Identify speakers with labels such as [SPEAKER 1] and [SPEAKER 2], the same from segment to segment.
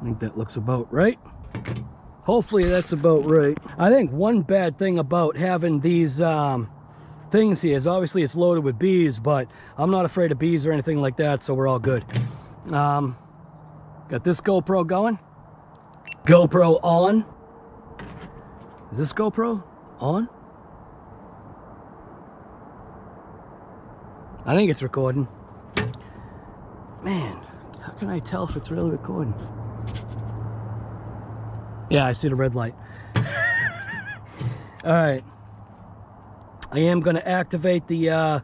[SPEAKER 1] think that looks about right. Hopefully that's about right. I think one bad thing about having these things here is obviously it's loaded with bees, but I'm not afraid of bees or anything like that, so we're all good. Got this GoPro going. GoPro on. Is this GoPro on? I think it's recording. Man, how can I tell if it's really recording? Yeah, I see the red light. All right. I am going to activate the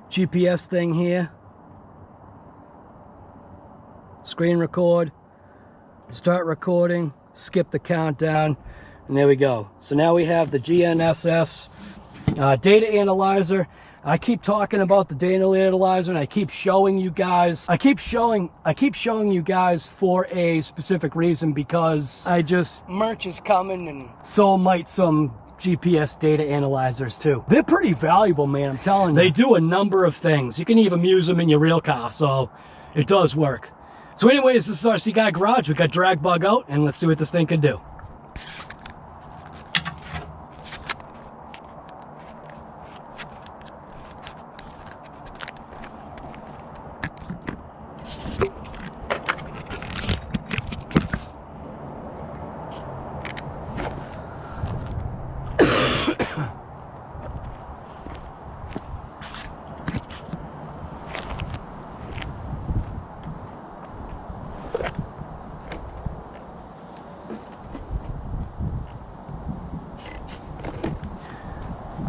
[SPEAKER 1] GPS thing here. Screen record. Start recording. Skip the countdown. And there we go. So now we have the GNSS data analyzer. I keep talking about the data analyzer, and I keep showing you guys. I keep showing you guys for a specific reason, because merch is coming, and so might some GPS data analyzers too. They're pretty valuable, man, I'm telling you. They do a number of things. You can even use them in your real car, so it does work. So anyways, this is our Guy Garage. We got drag bug out, and let's see what this thing can do.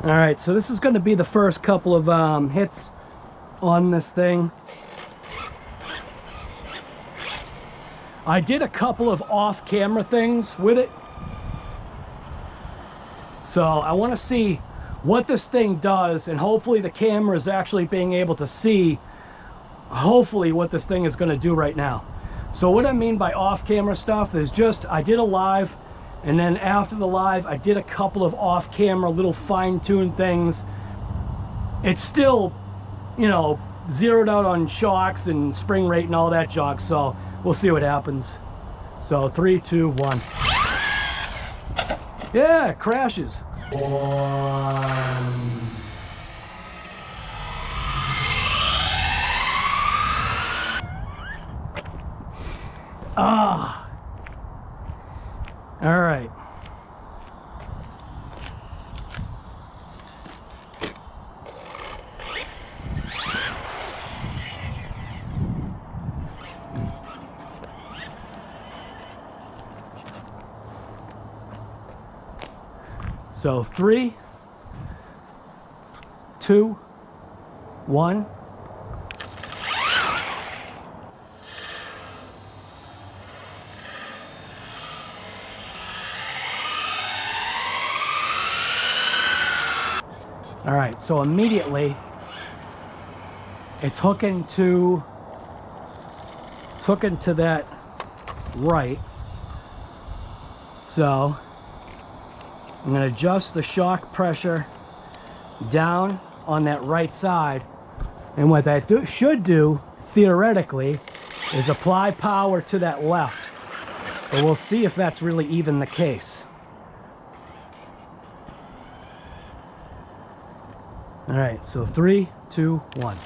[SPEAKER 1] All right, so this is going to be the first couple of hits on this thing. I did a couple of off-camera things with it. So I want to see what this thing does, and hopefully the camera is actually being able to see, hopefully, what this thing is going to do right now. So what I mean by off-camera stuff is just, I did a live, and then after the live, I did a couple of off-camera little fine-tuned things. It's still, you know, zeroed out on shocks and spring rate and all that junk, so we'll see what happens. So 3, 2, 1. Yeah, it crashes. 1. Ah. All right. So 3, 2, 1. All right, so immediately it's hooking to that right. So I'm going to adjust the shock pressure down on that right side, and what that should do theoretically is apply power to that left, but we'll see if that's really even the case. All right, so 3, 2, 1.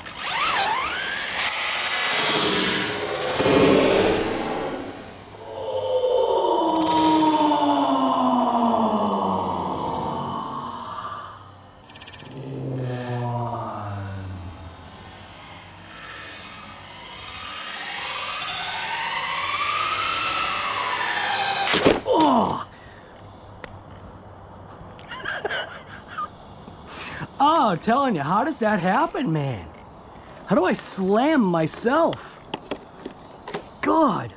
[SPEAKER 1] Oh, I'm telling you, how does that happen, man? How do I slam myself? God.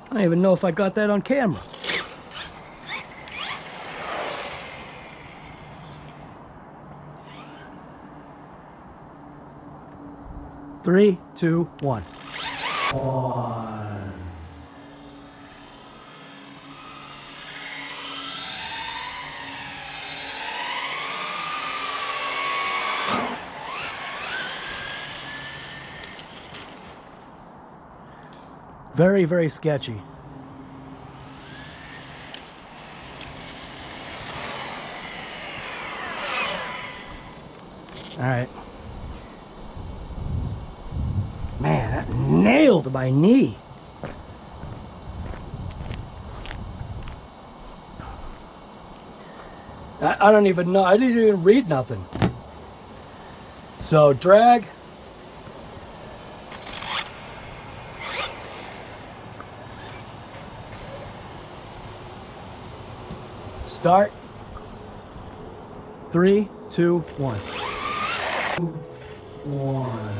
[SPEAKER 1] I don't even know if I got that on camera. Three, 2, 1. 1. Very, very sketchy. All right. Man, that nailed my knee. I don't even know. I didn't even read nothing. So drag. Start. 3, 2, 1. 1.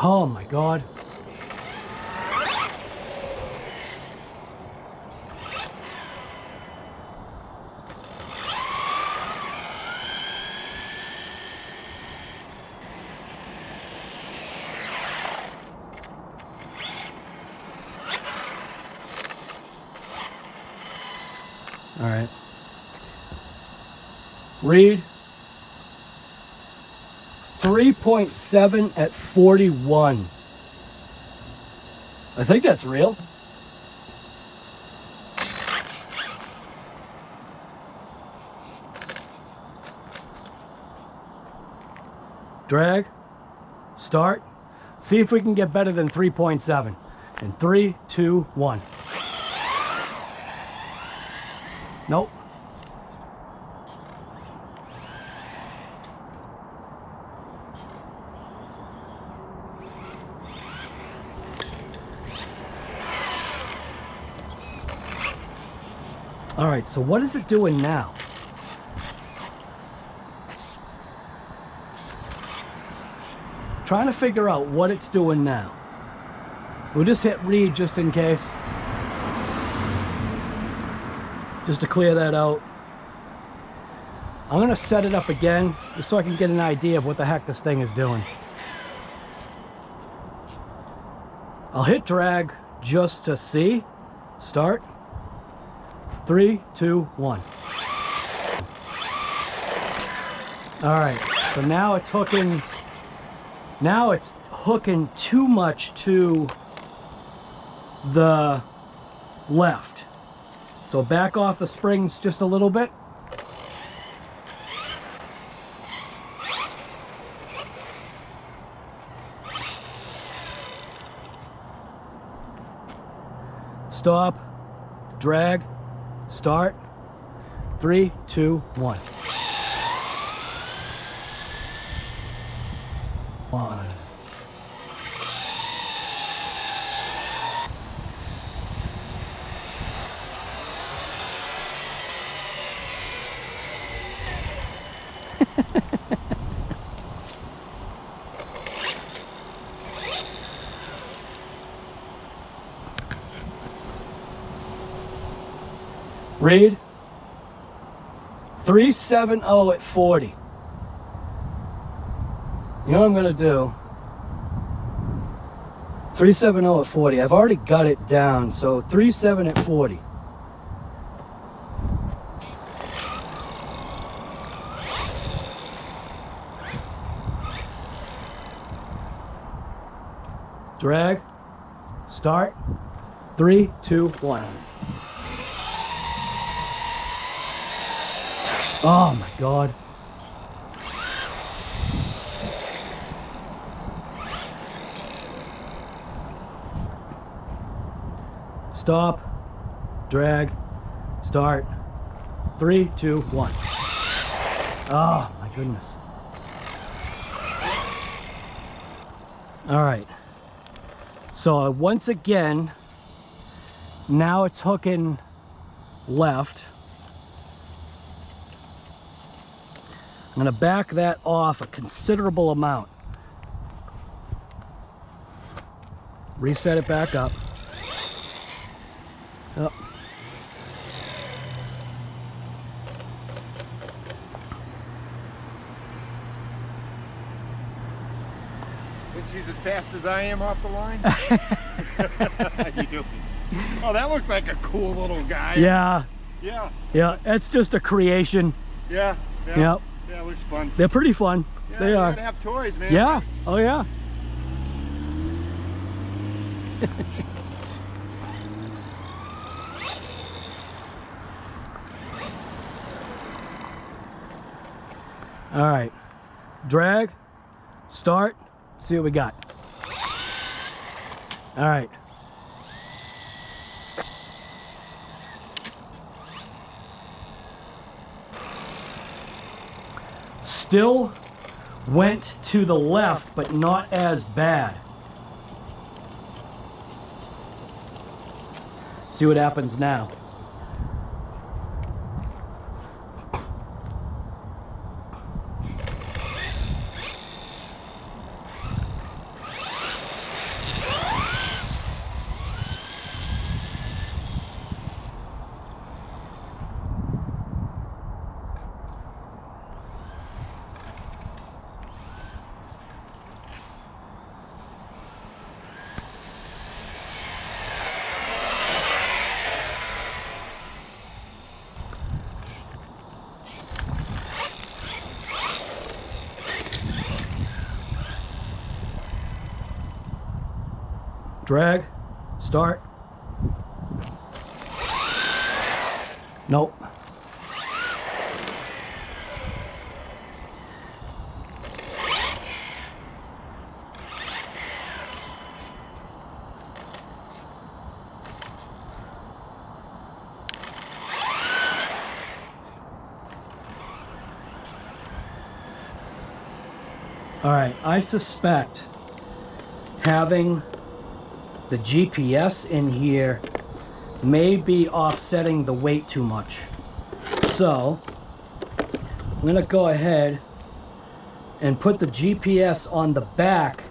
[SPEAKER 1] Oh my God. All right. Read 3.7 at 41. I think that's real. Drag, start. See if we can get better than 3.7. In 3, 2, 1. Nope. All right, so what is it doing now? Trying to figure out what it's doing now. We'll just hit read just in case. Just to clear that out. I'm going to set it up again just so I can get an idea of what the heck this thing is doing. I'll hit drag just to see. Start. 3, 2, 1. All right, so now it's hooking. Now it's hooking too much to the left. So back off the springs just a little bit. Stop, drag, start. 3, 2, 1. 1. Read 370 at 40. You know what I'm going to do? 370 at 40. I've already got it down, so 37 at 40. Drag, start, 3, 2, 1. Oh my God. Stop, drag, start, 3, 2, 1. Oh my goodness. All right. So once again, now it's hooking left. I'm going to back that off a considerable amount. Reset it back up. Yep.
[SPEAKER 2] Think she's as fast as I am off the line? How you doing? Oh, that looks like a cool little guy.
[SPEAKER 1] Yeah.
[SPEAKER 2] Yeah.
[SPEAKER 1] Yeah, it's just a creation.
[SPEAKER 2] Yeah.
[SPEAKER 1] Yep.
[SPEAKER 2] Yeah, it looks fun.
[SPEAKER 1] They're pretty fun.
[SPEAKER 2] Yeah,
[SPEAKER 1] They
[SPEAKER 2] you
[SPEAKER 1] are.
[SPEAKER 2] gotta have toys, man.
[SPEAKER 1] Yeah. Oh yeah. All right, drag, start, see what we got. All right. Still went to the left, but not as bad. See what happens now. Drag, start. Nope. All right, I suspect having the GPS in here may be offsetting the weight too much. So I'm gonna go ahead and put the GPS on the back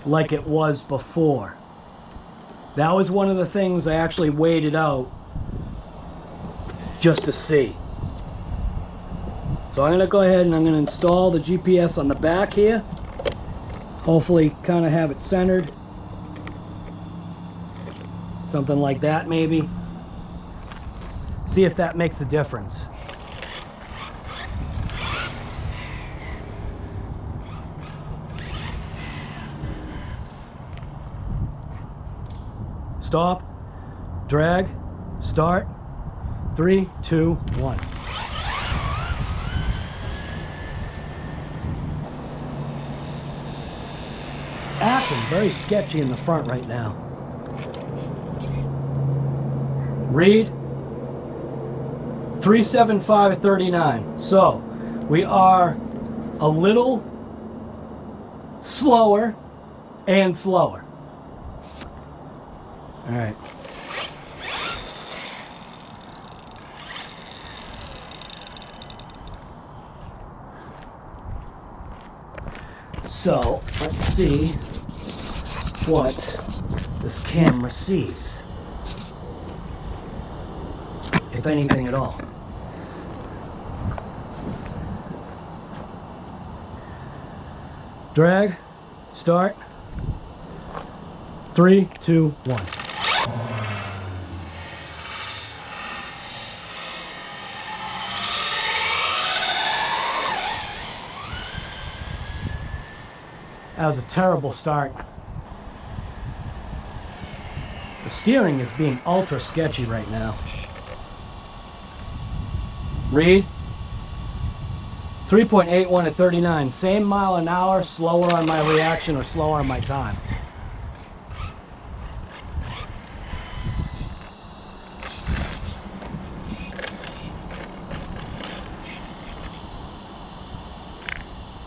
[SPEAKER 1] like it was before. That was one of the things I actually weighed it out just to see. So I'm gonna go ahead and I'm gonna install the GPS on the back here. Hopefully kind of have it centered. Something like that maybe. See if that makes a difference. Stop, drag, start. 3, 2, 1. Acting very sketchy in the front right now. Read 375.39. So we are a little slower and slower. All right. So let's see what this camera sees. If anything at all. Drag, start. 3, 2, 1. That was a terrible start. The steering is being ultra sketchy right now. Read 3.81 at 39. Same mile an hour, slower on my reaction or slower on my time.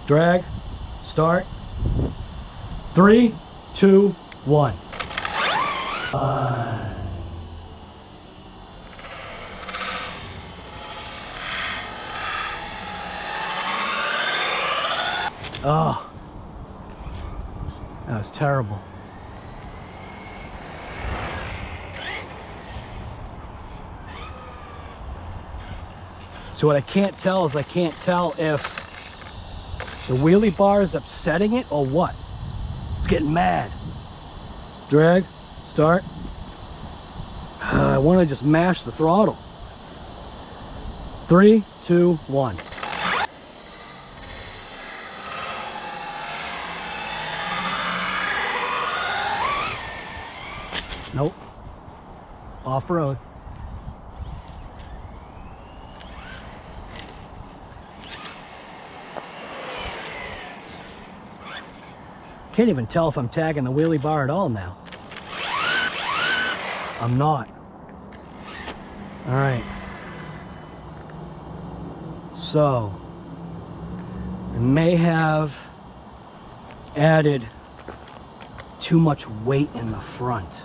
[SPEAKER 1] Drag, start. 3, 2, 1. Oh, that was terrible. So what I can't tell is I can't tell if the wheelie bar is upsetting it or what. It's getting mad. Drag, start. I want to just mash the throttle. 3, 2, 1. Nope. Off-road. Can't even tell if I'm tagging the wheelie bar at all now. I'm not. All right. So, I may have added too much weight in the front.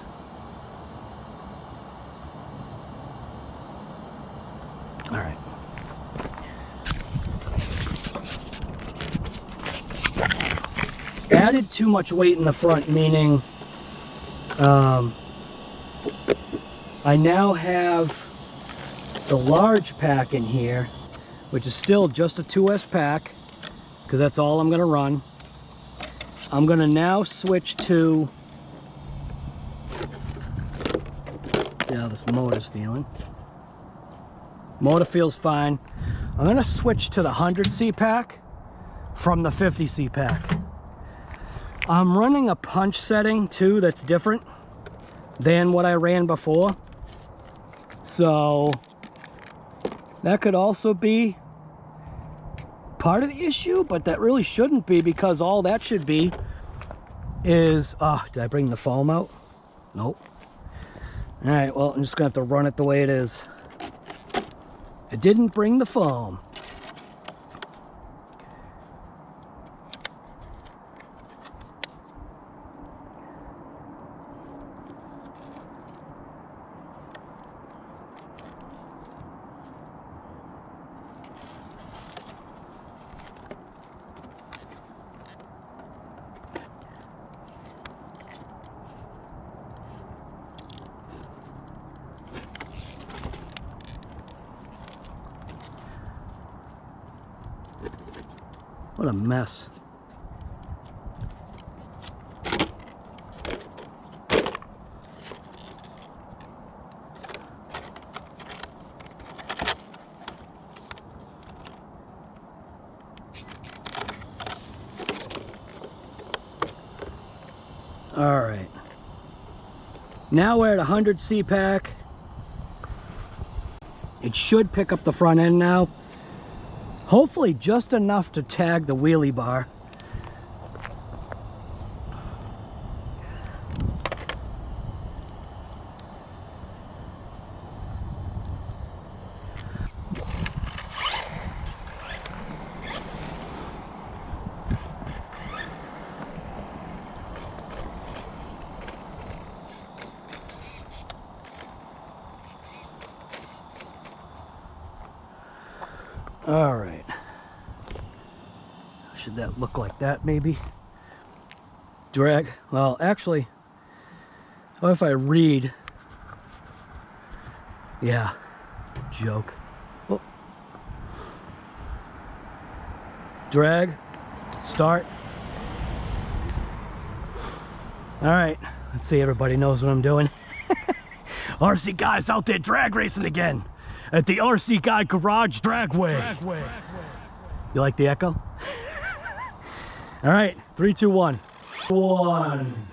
[SPEAKER 1] All right. Added too much weight in the front, meaning I now have the large pack in here, which is still just a 2S pack, because that's all I'm going to run. I'm going to now switch to, see how this motor's feeling. Motor feels fine. I'm going to switch to the 100C pack from the 50C pack. I'm running a punch setting too that's different than what I ran before. So that could also be part of the issue, but that really shouldn't be, because all that should be is, did I bring the foam out? Nope. All right, well, I'm just gonna have to run it the way it is. I didn't bring the foam. What a mess. All right. Now we're at 100C pack. It should pick up the front end now. Hopefully just enough to tag the wheelie bar. All right. Should that look like that maybe? Drag. Well, actually, what if I read? Yeah. Joke. Oh. Drag. Start. All right. Let's see. Everybody knows what I'm doing. RC guys out there drag racing again at the RC Guy Garage Dragway. You like the echo? All right, 3, 2, 1. 1.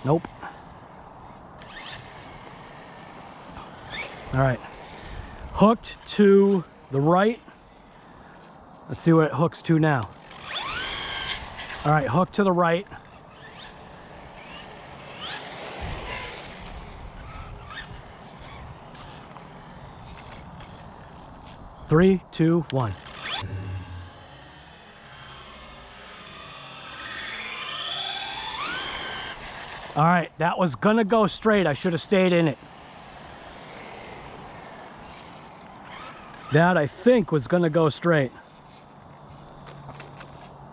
[SPEAKER 1] Nope. All right. Hooked to the right. Let's see what it hooks to now. All right, hooked to the right. Three, two, one. All right, that was gonna go straight. I should have stayed in it. That, I think, was gonna go straight.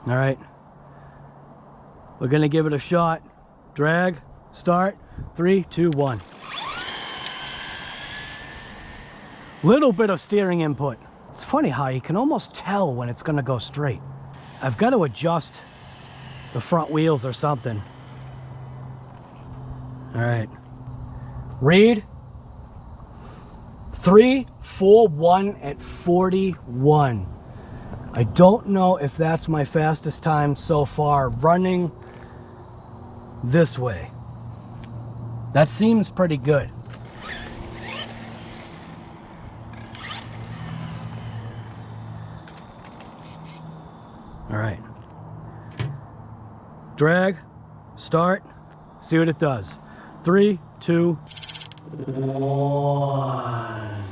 [SPEAKER 1] All right. We're gonna give it a shot. Drag, start, 3, 2, 1. Little bit of steering input. It's funny how you can almost tell when it's gonna go straight. I've got to adjust the front wheels or something. All right. Read 3:41 at 41. I don't know if that's my fastest time so far running this way. That seems pretty good. All right. Drag, start, see what it does. 3, 2, 1.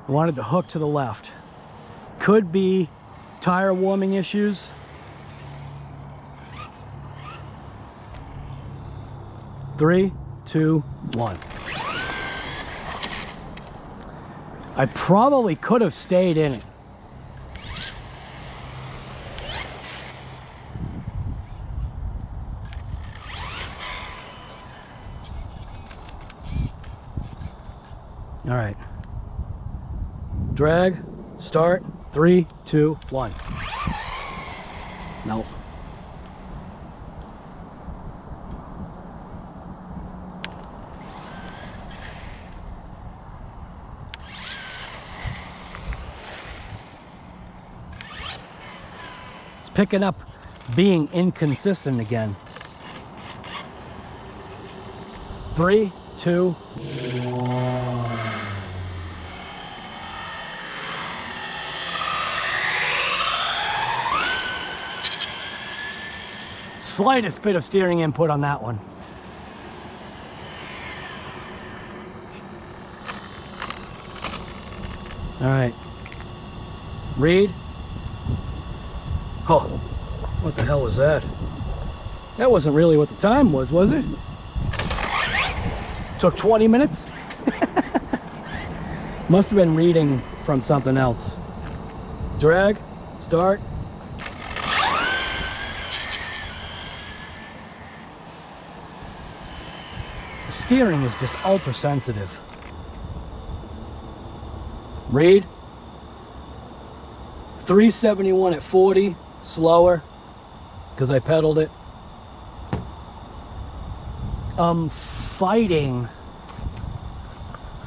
[SPEAKER 1] I wanted the hook to the left. Could be tire warming issues. Three, two, one. I probably could have stayed in it. All right. Drag, start, 3, 2, 1. Nope. It's picking up being inconsistent again. 3, 2, 1. Slightest bit of steering input on that one. All right. Read. Oh, what the hell was that? That wasn't really what the time was it? Took 20 minutes? Must have been reading from something else. Drag, start. The steering is just ultra sensitive. Read. 371 at 40, slower, because I pedaled it. I'm fighting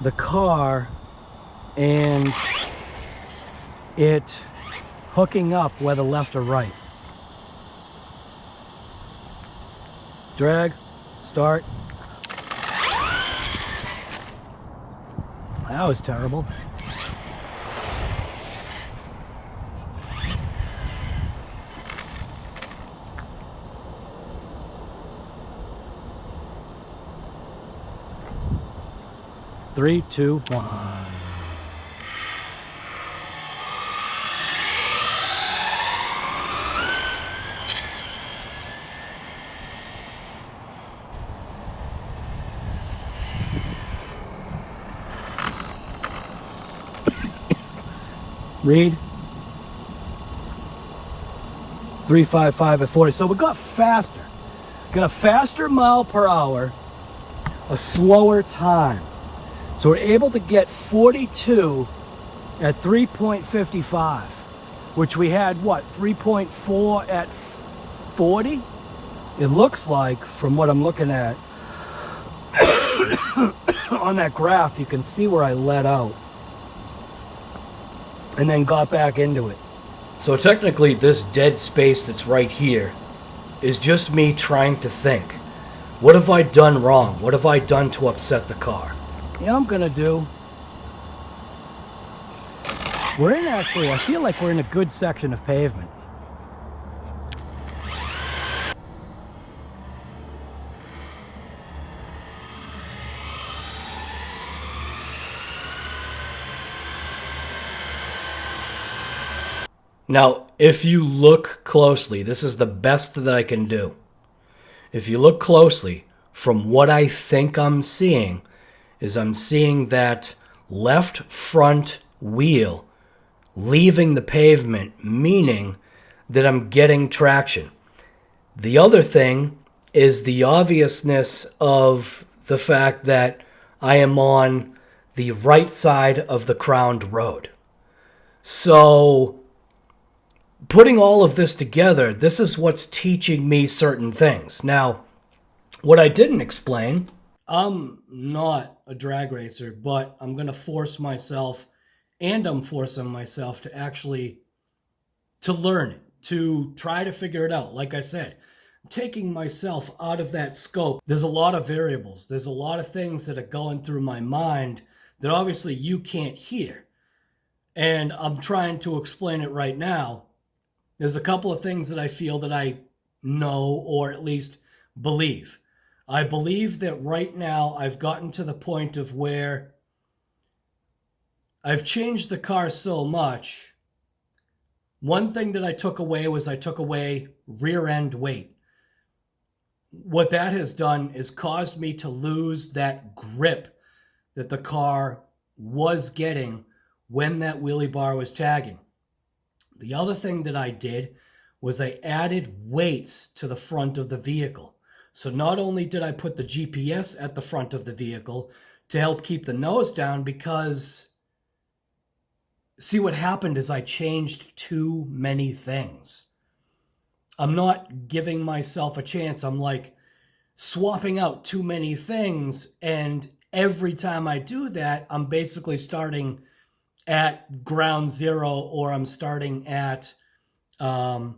[SPEAKER 1] the car and it hooking up whether left or right. Drag, start. That was terrible. Three, two, one. Read. 355 at 40. So we got faster. Got a faster mile per hour, a slower time. So we're able to get 42 at 3.55, which we had, what, 3.4 at 40? It looks like, from what I'm looking at, on that graph, you can see where I let out and then got back into it. So technically this dead space that's right here is just me trying to think, what have I done wrong? What have I done to upset the car? Yeah, I'm gonna do. We're in actually, I feel like we're in a good section of pavement. Now, if you look closely, this is the best that I can do. If you look closely, from what I think I'm seeing, is I'm seeing that left front wheel leaving the pavement, meaning that I'm getting traction. The other thing is the obviousness of the fact that I am on the right side of the crowned road. So, putting all of this together, this is what's teaching me certain things. Now, what I didn't explain, I'm not a drag racer, but I'm going to force myself and I'm forcing myself to actually to learn it, to try to figure it out. Like I said, taking myself out of that scope. There's a lot of variables. There's a lot of things that are going through my mind that obviously you can't hear. And I'm trying to explain it right now. There's a couple of things that I feel that I know, or at least believe. I believe that right now I've gotten to the point of where I've changed the car so much. One thing that I took away was I took away rear end weight. What that has done is caused me to lose that grip that the car was getting when that wheelie bar was tagging. The other thing that I did was I added weights to the front of the vehicle. So not only did I put the GPS at the front of the vehicle to help keep the nose down, because see, what happened is I changed too many things. I'm not giving myself a chance. I'm like swapping out too many things, and every time I do that, I'm basically starting at ground zero, or I'm starting at that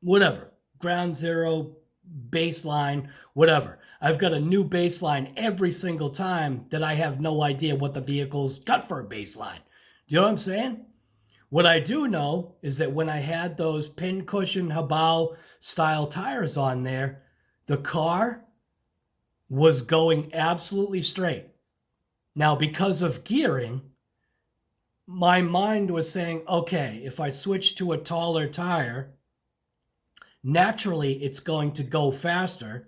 [SPEAKER 1] whatever, ground zero, baseline, whatever. I've got a new baseline every single time that I have no idea what the vehicle's got for a baseline. Do you know what I'm saying? What I do know is that when I had those pincushion Habao style tires on there, the car was going absolutely straight. Now, because of gearing, my mind was saying, okay, if I switch to a taller tire, naturally it's going to go faster.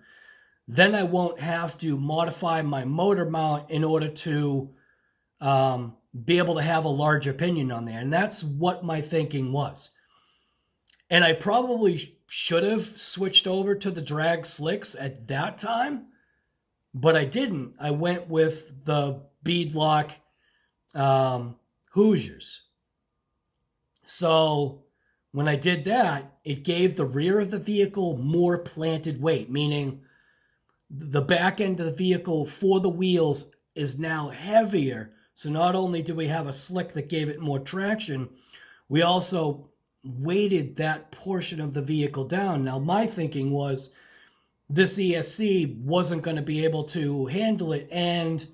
[SPEAKER 1] Then I won't have to modify my motor mount in order to be able to have a larger pinion on there. And that's what my thinking was. And I probably should have switched over to the drag slicks at that time, but I didn't. I went with the beadlock Hoosiers. So when I did that, it gave the rear of the vehicle more planted weight, meaning the back end of the vehicle for the wheels is now heavier. So not only do we have a slick that gave it more traction, we also weighted that portion of the vehicle down. Now, my thinking was this ESC wasn't going to be able to handle it, and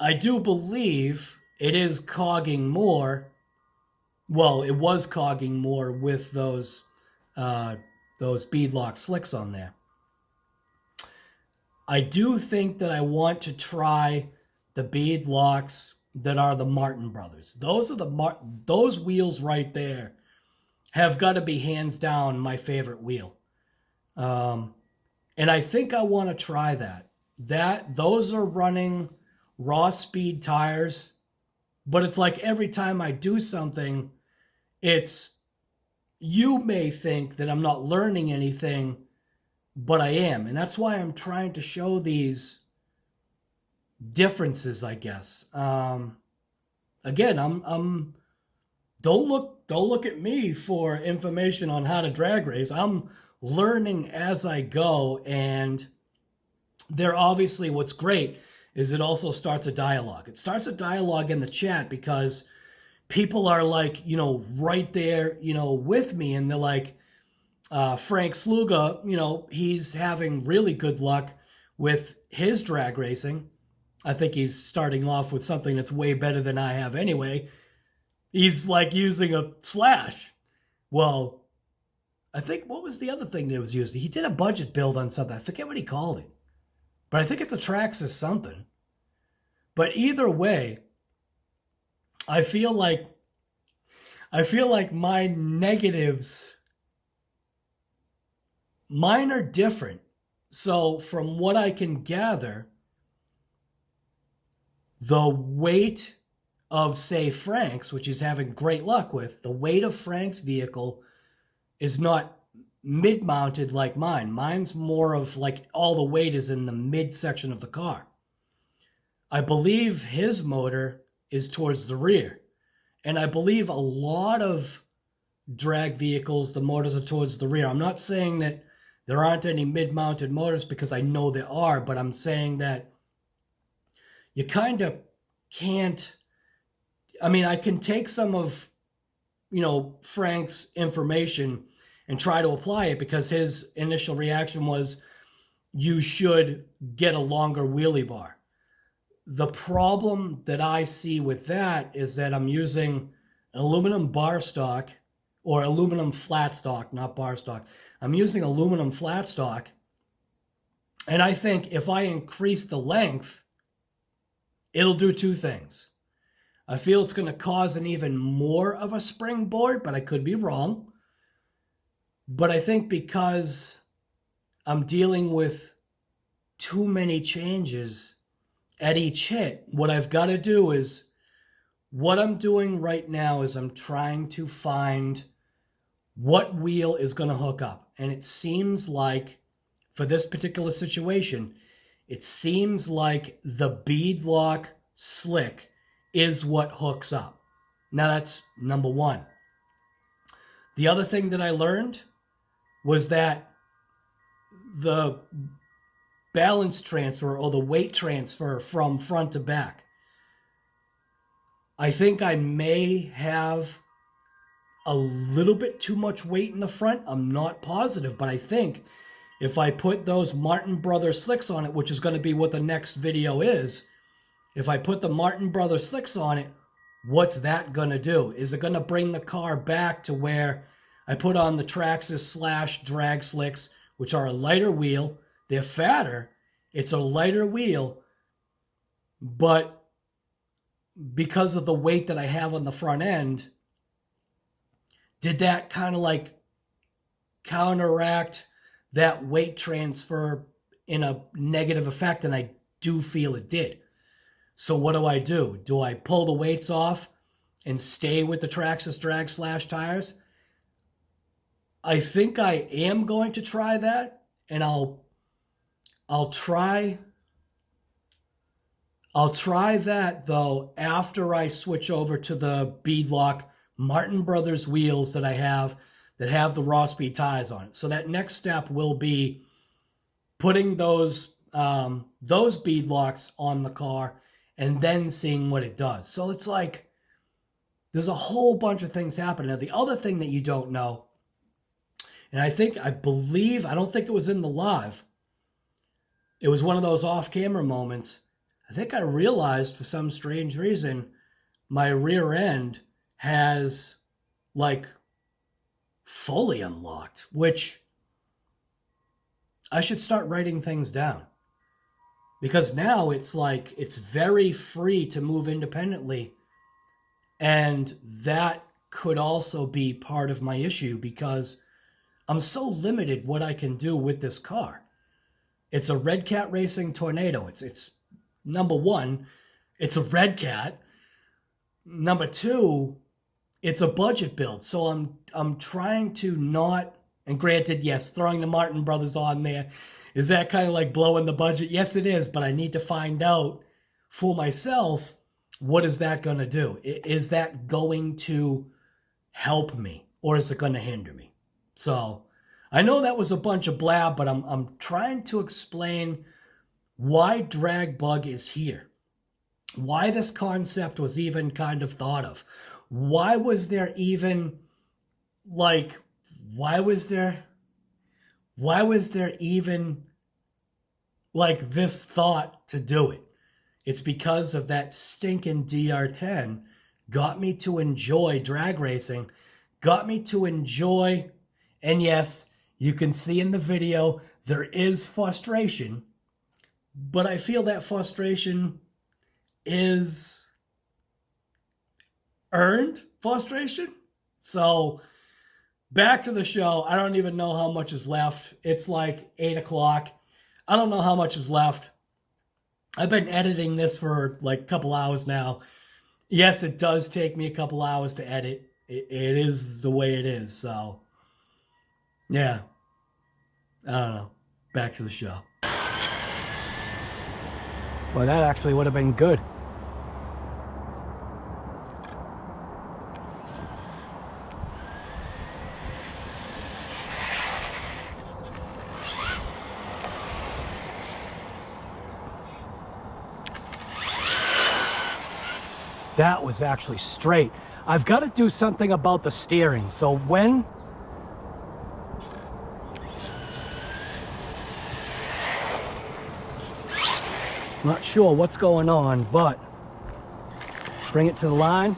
[SPEAKER 1] I do believe it is cogging more. Well, it was cogging more with those beadlock slicks on there. I do think that I want to try the beadlocks that are the Martin Brothers. Those are those wheels right there have got to be hands down my favorite wheel. And I think I want to try that. Those are running raw speed tires, but it's like every time I do something, you may think that I'm not learning anything, but I am. And that's why I'm trying to show these differences, I guess. Again, I'm don't look at me for information on how to drag race. I'm learning as I go, and there obviously what's great is it also starts a dialogue. It starts a dialogue in the chat because people are like, right there, with me, and they're like, Frank Sluga, he's having really good luck with his drag racing. I think he's starting off with something that's way better than I have anyway. He's like using a slash. Well, I think, what was the other thing that was used? He did a budget build on something. I forget what he called it. But I think it's a Traxxas something. But either way, I feel like my negatives, mine are different. So from what I can gather, the weight of, say, Frank's, which he's having great luck with, the weight of Frank's vehicle is not mid-mounted like mine. Mine's more of like all the weight is in the mid-section of the car. I believe his motor is towards the rear. And I believe a lot of drag vehicles, the motors are towards the rear. I'm not saying that there aren't any mid-mounted motors, because I know there are, but I'm saying that you kind of can't, I mean, I can take some of, you know, Frank's information and try to apply it, because his initial reaction was you should get a longer wheelie bar. The problem that I see with that is that I'm using aluminum bar stock, or aluminum flat stock, not bar stock. I'm using aluminum flat stock. And I think if I increase the length, it'll do two things. I feel it's going to cause an even more of a springboard, but I could be wrong. But I think because I'm dealing with too many changes at each hit, what I've got to do is, what I'm doing right now is I'm trying to find what wheel is going to hook up. And it seems like, for this particular situation, it seems like the bead lock slick is what hooks up. Now that's number one. The other thing that I learned was that the balance transfer, or the weight transfer from front to back, I think I may have a little bit too much weight in the front. I'm not positive, but I think if I put those Martin Brothers slicks on it, which is going to be what the next video is, if I put the Martin Brothers slicks on it, what's that going to do? Is it going to bring the car back to where I put on the Traxxas / drag slicks, which are a lighter wheel? They're fatter. It's a lighter wheel, but because of the weight that I have on the front end, did that kind of like counteract that weight transfer in a negative effect? And I do feel it did. So what do? Do I pull the weights off and stay with the Traxxas drag / tires? I think I am going to try that, and I'll try that though after I switch over to the beadlock Martin Brothers wheels that I have that have the raw speed tires on it. So that next step will be putting those beadlocks on the car and then seeing what it does. So it's like there's a whole bunch of things happening. Now, the other thing that you don't know, and I don't think it was in the live, it was one of those off-camera moments. I think I realized for some strange reason my rear end has like fully unlocked, which I should start writing things down, because now it's like it's very free to move independently, and that could also be part of my issue because I'm so limited what I can do with this car. It's a Red Cat Racing Tornado. It's number one, it's a Red Cat. Number two, it's a budget build. So I'm trying to not, and granted, yes, throwing the Martin Brothers on there, is that kind of like blowing the budget? Yes, it is, but I need to find out for myself, what is that going to do? Is that going to help me, or is it going to hinder me? So I know that was a bunch of blab, but I'm trying to explain why drag bug is here, why this concept was even kind of thought of. Why was there even like, why was there even like this thought to do it? It's because of that stinking DR10 got me to enjoy drag racing, got me to enjoy, and yes, you can see in the video, there is frustration, but I feel that frustration is earned frustration. So back to the show. I don't even know how much is left. It's like 8 o'clock. I don't know how much is left. I've been editing this for like a couple hours now. Yes, it does take me a couple hours to edit. It is the way it is. So yeah, I don't know. Back to the show. Well, that actually would have been good. That was actually straight. I've got to do something about the steering. So when... Not sure what's going on, but bring it to the line.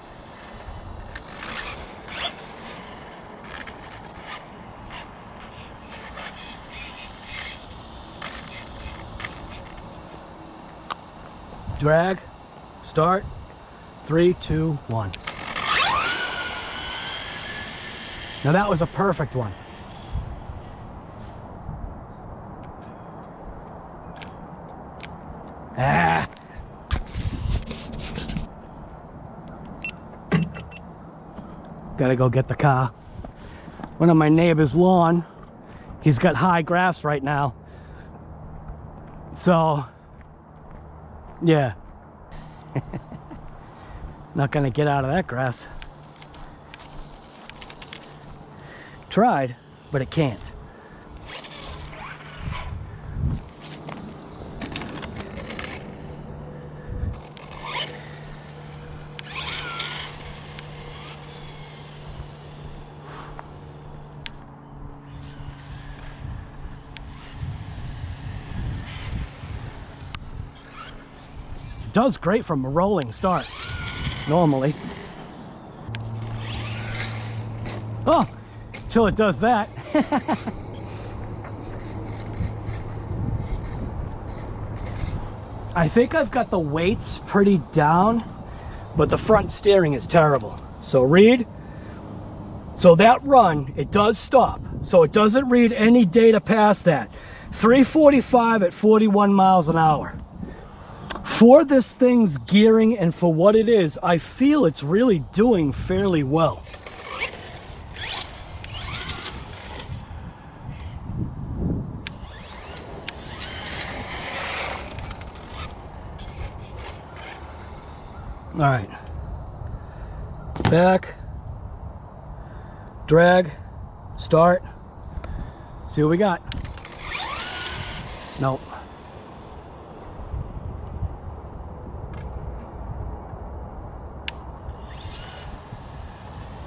[SPEAKER 1] Drag, start, 3, 2, 1. Now that was a perfect one. Ah. Gotta go get the car. One of my neighbor's lawn, he's got high grass right now. So, yeah. Not gonna get out of that grass. Tried, but it can't. Does great from a rolling start, normally. Oh, till it does that. I think I've got the weights pretty down, but the front steering is terrible. So read, so that run, it does stop. So it doesn't read any data past that. 345 at 41 miles an hour. For this thing's gearing and for what it is, I feel it's really doing fairly well. All right, back, drag, start, see what we got. Nope.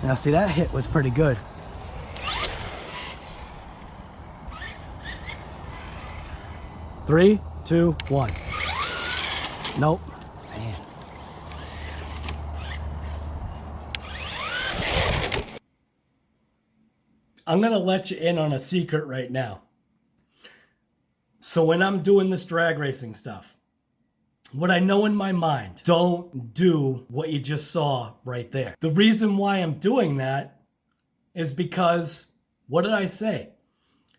[SPEAKER 1] Now see, that hit was pretty good. Three, two, one. Nope. Man. I'm gonna let you in on a secret right now. So when I'm doing this drag racing stuff, what I know in my mind, don't do what you just saw right there. The reason why I'm doing that is because, what did I say?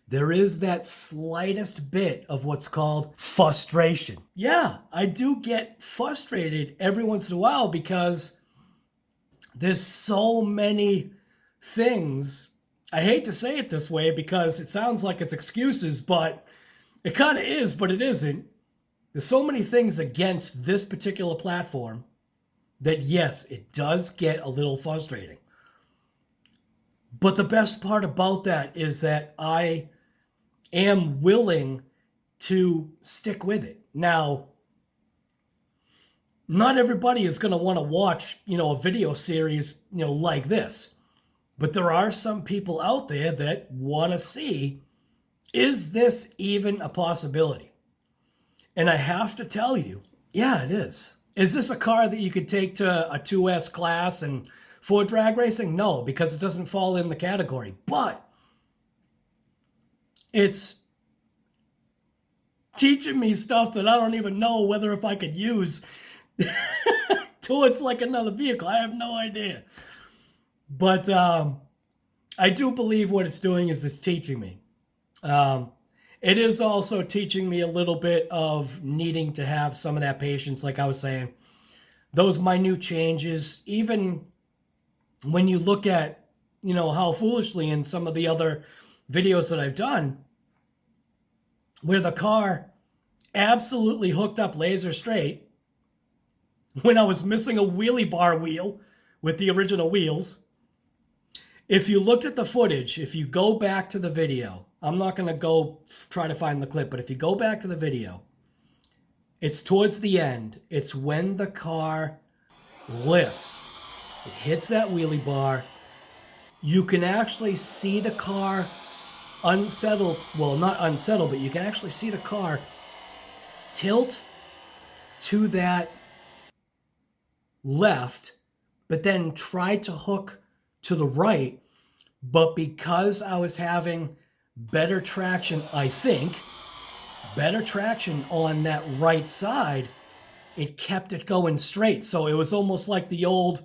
[SPEAKER 1] There is that slightest bit of what's called frustration. Yeah, I do get frustrated every once in a while because there's so many things. I hate to say it this way because it sounds like it's excuses, but it kind of is, but it isn't. There's so many things against this particular platform that, yes, it does get a little frustrating. But the best part about that is that I am willing to stick with it. Now, not everybody is going to want to watch, a video series, like this. But there are some people out there that want to see, is this even a possibility? And I have to tell you, yeah, it is. Is this a car that you could take to a 2S class and for drag racing? No, because it doesn't fall in the category. But it's teaching me stuff that I don't even know whether if I could use towards like another vehicle. I have no idea. But I do believe what it's doing is it's teaching me. It is also teaching me a little bit of needing to have some of that patience, like I was saying. Those minute changes, even when you look at, how foolishly in some of the other videos that I've done, where the car absolutely hooked up laser straight when I was missing a wheelie bar wheel with the original wheels. If you looked at the footage, if you go back to the video, I'm not going to go try to find the clip, but if you go back to the video, it's towards the end. It's when the car lifts. It hits that wheelie bar. You can actually see the car unsettled. Well, not unsettled, but you can actually see the car tilt to that left, but then try to hook to the right. But because I was having better traction, I think, better traction on that right side, it kept it going straight. So it was almost like the old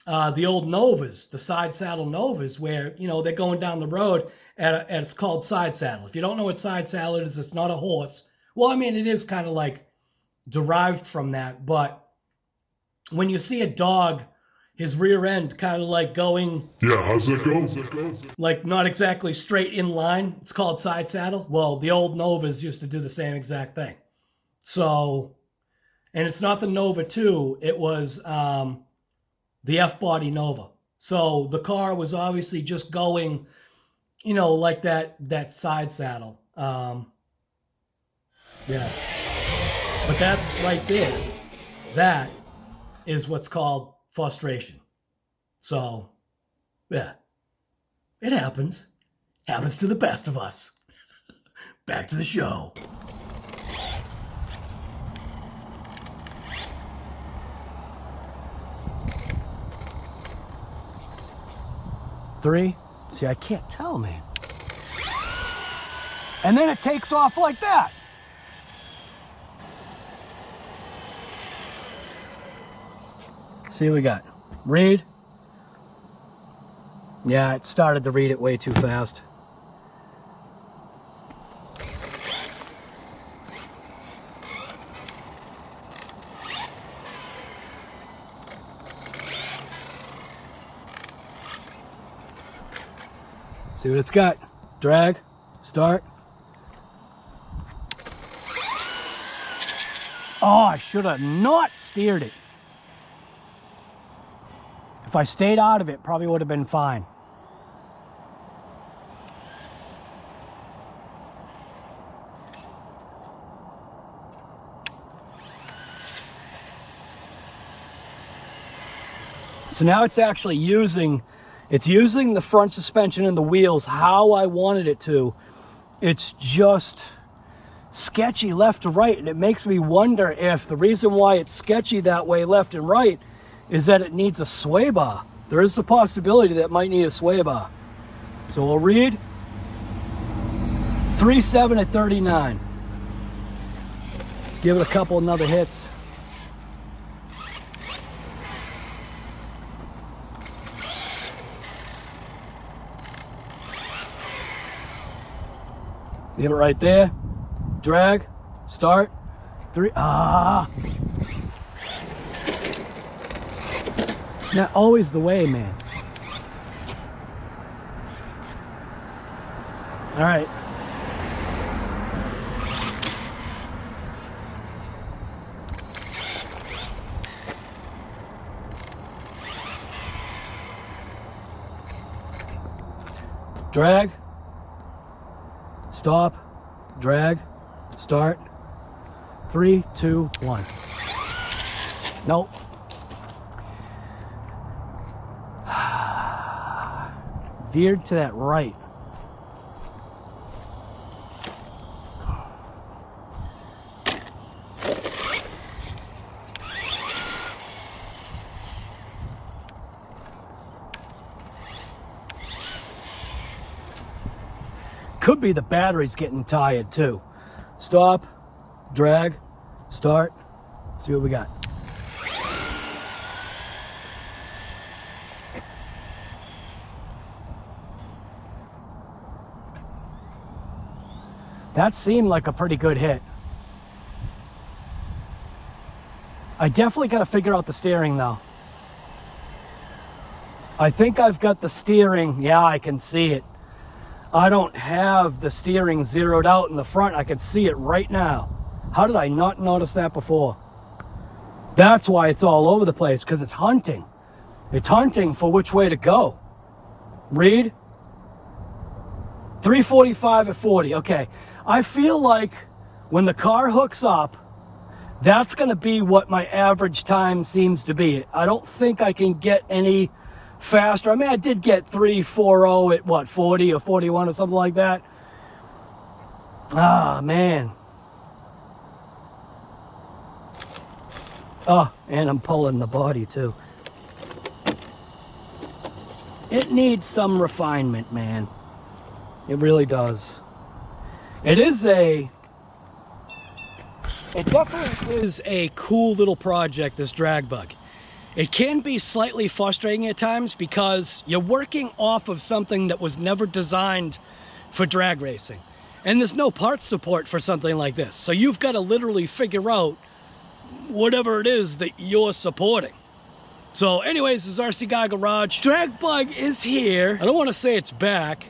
[SPEAKER 1] Novas, the side saddle Novas, where, you know, they're going down the road at it's called side saddle. If you don't know what side saddle is, it's not a horse. Well, I mean, it is kind of like derived from that, but when you see a dog, his rear end kind of like going...
[SPEAKER 3] Yeah, how's that go?
[SPEAKER 1] Like not exactly straight in line. It's called side saddle. Well, the old Novas used to do the same exact thing. So, and it's not the Nova 2. It was the F-body Nova. So the car was obviously just going, you know, like that side saddle. Yeah. But that's right there. That is what's called frustration. So, yeah, it happens. Happens to the best of us. Back to the show. Three. See, I can't tell, man. And then it takes off like that. See what we got. Read. Yeah, it started to read it way too fast. See what it's got. Drag. Start. Oh, I should have not steered it. If I stayed out of it, probably would have been fine. So now it's actually using the front suspension and the wheels how I wanted it to. It's just sketchy left to right, and it makes me wonder if the reason why it's sketchy that way left and right is that it needs a sway bar. There is a possibility that it might need a sway bar. So we'll read 3.7 at 39. Give it a couple another hits. Give it right there. Drag. Start. 3. Not always the way, man. All right. Drag. Stop. Drag. Start. 3, 2, 1. Nope. Veered to that right. Could be the battery's getting tired too. Stop, drag, start, see what we got. That seemed like a pretty good hit. I definitely got to figure out the steering though. I think I've got the steering. Yeah, I can see it. I don't have the steering zeroed out in the front. I can see it right now. How did I not notice that before? That's why it's all over the place, because it's hunting. It's hunting for which way to go. Read. 345 at 40. Okay. I feel like when the car hooks up, That's going to be what my average time seems to be. I don't think I can get any faster. I mean, I did get 3:40 at what, 40 or 41 or something like that. Ah, man. Oh, and I'm pulling the body too. It needs some refinement, man. It really does. It definitely is a cool little project, this drag bug. It can be slightly frustrating at times because you're working off of something that was never designed for drag racing. And there's no parts support for something like this. So you've got to literally figure out whatever it is that you're supporting. So anyways, this is RC Guy Garage. Drag bug is here. I don't want to say it's back.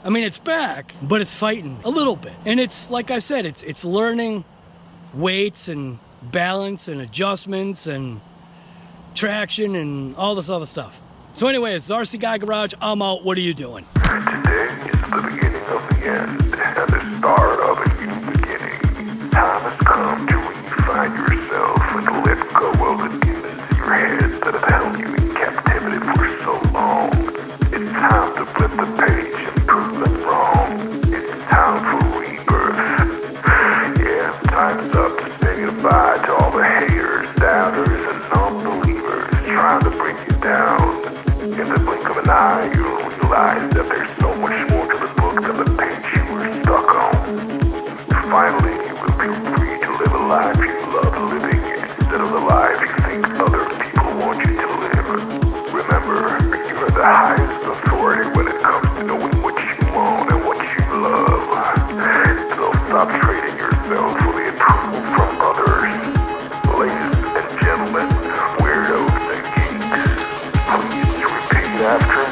[SPEAKER 1] I mean, it's back, but it's fighting a little bit. And it's, like I said, it's learning weights and balance and adjustments and traction and all this other stuff. So anyways, it's RC Guy Garage. I'm out. What are you doing?
[SPEAKER 3] Today is the beginning of the end and the start of a new beginning. Time has come to redefine yourself and to let go of the demons in your head that have held you in captivity for so long. It's time to flip the page and prove them wrong. It's time for rebirth. Yeah, time's up to say goodbye to all the haters, doubters, and non-believers trying to bring you down. In the blink of an eye, you'll realize that there's so much more to the book than the page you were stuck on. Finally, you will feel free to live a life you love living instead of the life you think other people want you to live. Remember, you are the highest authority when it comes to knowing what you want and what you love. So stop trading yourself for the approval from others. Ladies and gentlemen, weirdos and geeks, please repeat after